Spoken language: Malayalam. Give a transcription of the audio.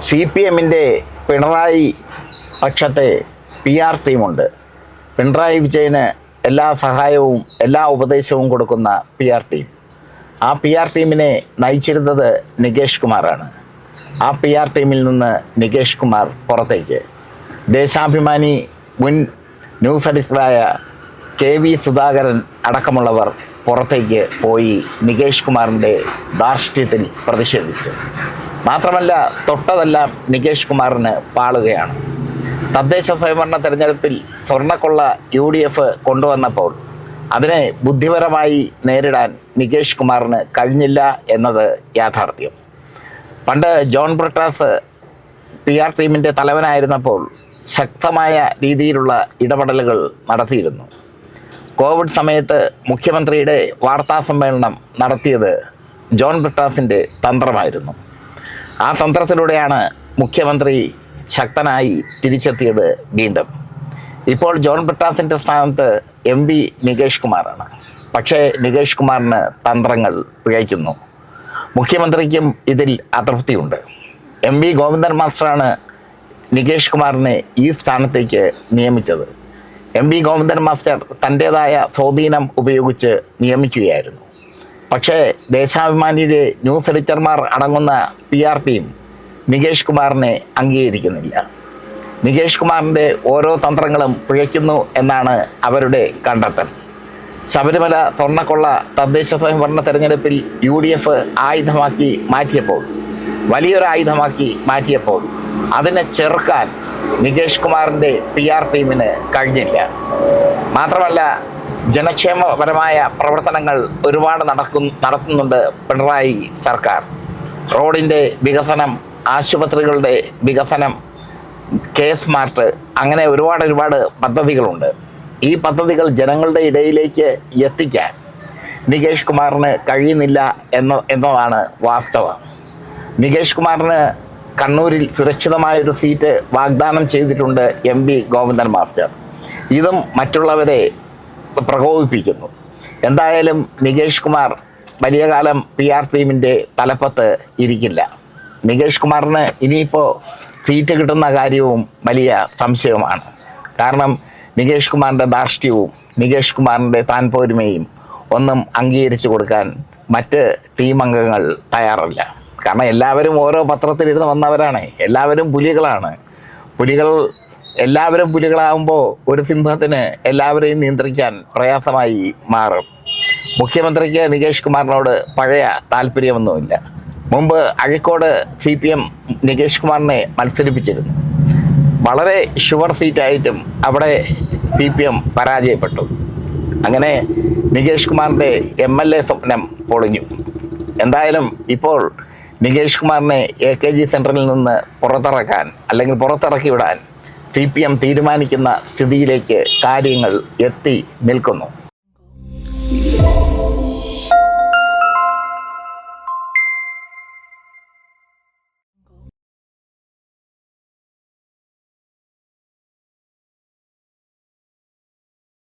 CPMൻ്റെ പിണറായി പക്ഷത്തെ PR ടീമുണ്ട്. പിണറായി വിജയന് എല്ലാ സഹായവും എല്ലാ ഉപദേശവും കൊടുക്കുന്ന PR ടീം. ആ PR ടീമിനെ നയിച്ചിരുന്നത് നികേഷ് കുമാറാണ്. ആ PR ടീമിൽ നിന്ന് നികേഷ് കുമാർ പുറത്തേക്ക്. ദേശാഭിമാനി മുൻ ന്യൂസ് എഡിറ്ററായ KV സുധാകരൻ അടക്കമുള്ളവർ പുറത്തേക്ക് പോയി നികേഷ് കുമാറിൻ്റെ ധാർഷ്ട്യത്തിൽ പ്രതിഷേധിച്ചു. മാത്രമല്ല, തൊട്ടതെല്ലാം നികേഷ് കുമാറിന് പാളുകയാണ്. തദ്ദേശ സ്വയംഭരണ തെരഞ്ഞെടുപ്പിൽ സ്വർണ്ണക്കൊള്ള UDF കൊണ്ടുവന്നപ്പോൾ അതിനെ ബുദ്ധിപരമായി നേരിടാൻ നികേഷ് കുമാറിന് കഴിഞ്ഞില്ല എന്നത് യാഥാർത്ഥ്യം. പണ്ട് ജോൺ ബ്രിട്ടാസ് PR ടീമിൻ്റെ തലവനായിരുന്നപ്പോൾ ശക്തമായ രീതിയിലുള്ള ഇടപെടലുകൾ നടത്തിയിരുന്നു. കോവിഡ് സമയത്ത് മുഖ്യമന്ത്രിയുടെ വാർത്താസമ്മേളനം നടത്തിയത് ജോൺ ബ്രിട്ടാസിൻ്റെ തന്ത്രമായിരുന്നു. ആ തന്ത്രത്തിലൂടെയാണ് മുഖ്യമന്ത്രി ശക്തനായി തിരിച്ചെത്തിയത്. വീണ്ടും ഇപ്പോൾ ജോൺ ബ്രിട്ടാസിൻ്റെ സ്ഥാനത്ത് MV നികേഷ് കുമാറാണ്. പക്ഷേ നികേഷ് കുമാറിന് തന്ത്രങ്ങൾ പിഴയ്ക്കുന്നു. മുഖ്യമന്ത്രിക്കും ഇതിൽ അതൃപ്തിയുണ്ട്. MV ഗോവിന്ദൻ മാസ്റ്ററാണ് നികേഷ് കുമാറിനെ ഈ സ്ഥാനത്തേക്ക് നിയമിച്ചത്. MV ഗോവിന്ദൻ മാസ്റ്റർ തൻ്റേതായ സ്വാധീനം ഉപയോഗിച്ച് നിയമിക്കുകയായിരുന്നു. പക്ഷേ ദേശാഭിമാനിയിലെ ന്യൂസ് എഡിറ്റർമാർ അടങ്ങുന്ന PR ടീം നികേഷ് കുമാറിനെ അംഗീകരിക്കുന്നില്ല. നികേഷ് കുമാറിൻ്റെ ഓരോ തന്ത്രങ്ങളും പിഴയ്ക്കുന്നു എന്നാണ് അവരുടെ കണ്ടെത്തൽ. ശബരിമല സ്വർണ്ണക്കൊള്ള തദ്ദേശ സ്വയംഭരണ തെരഞ്ഞെടുപ്പിൽ UDF ആയുധമാക്കി മാറ്റിയപ്പോൾ, വലിയൊരു ആയുധമാക്കി മാറ്റിയപ്പോൾ അതിനെ ചെറുക്കാൻ നികേഷ് കുമാറിൻ്റെ PR ടീമിന് കഴിഞ്ഞില്ല. മാത്രമല്ല, ജനക്ഷേമപരമായ പ്രവർത്തനങ്ങൾ ഒരുപാട് നടത്തുന്നുണ്ട് പിണറായി സർക്കാർ. റോഡിൻ്റെ വികസനം, ആശുപത്രികളുടെ വികസനം, K-സ്മാർട്ട്, അങ്ങനെ ഒരുപാട് പദ്ധതികളുണ്ട്. ഈ പദ്ധതികൾ ജനങ്ങളുടെ ഇടയിലേക്ക് എത്തിക്കാൻ നികേഷ് കുമാറിന് കഴിയുന്നില്ല എന്നതാണ് വാസ്തവം. നികേഷ് കുമാറിന് കണ്ണൂരിൽ സുരക്ഷിതമായൊരു സീറ്റ് വാഗ്ദാനം ചെയ്തിട്ടുണ്ട് MV ഗോവിന്ദൻ മാസ്റ്റർ. ഇതും മറ്റുള്ളവരെ പ്രകോപിപ്പിക്കുന്നു. എന്തായാലും നികേഷ് കുമാർ വലിയ കാലം PR ടീമിൻ്റെ തലപ്പത്ത് ഇരിക്കില്ല. നികേഷ് കുമാറിന് ഇനിയിപ്പോൾ സീറ്റ് കിട്ടുന്ന കാര്യവും വലിയ സംശയമാണ്. കാരണം നികേഷ് കുമാറിൻ്റെ ധാർഷ്ട്യവും നികേഷ് കുമാറിൻ്റെ താൻ പോരുമയും ഒന്നും അംഗീകരിച്ചു കൊടുക്കാൻ മറ്റ് ടീം അംഗങ്ങൾ തയ്യാറല്ല. കാരണം എല്ലാവരും ഓരോ പത്രത്തിലിരുന്ന് വന്നവരാണ്. എല്ലാവരും പുലികളാണ്. എല്ലാവരും പുലികളാകുമ്പോൾ ഒരു സിംഹത്തിന് എല്ലാവരെയും നിയന്ത്രിക്കാൻ പ്രയാസമായി മാറും. മുഖ്യമന്ത്രിക്ക് നികേഷ് കുമാറിനോട് പഴയ താല്പര്യമൊന്നുമില്ല. മുമ്പ് അഴീക്കോട് CPM നികേഷ് കുമാറിനെ മത്സരിപ്പിച്ചിരുന്നു. വളരെ ഷുവർ സീറ്റായിട്ടും അവിടെ CPM പരാജയപ്പെട്ടു. അങ്ങനെ നികേഷ് കുമാറിൻ്റെ MLA സ്വപ്നം പൊളിഞ്ഞു. എന്തായാലും ഇപ്പോൾ നികേഷ് കുമാറിനെ AKG സെൻറ്ററിൽ നിന്ന് പുറത്തിറക്കാൻ അല്ലെങ്കിൽ പുറത്തിറക്കി വിടാൻ CPM തീരുമാനിക്കുന്ന സ്ഥിതിയിലേക്ക് കാര്യങ്ങൾ എത്തി നിൽക്കുന്നു.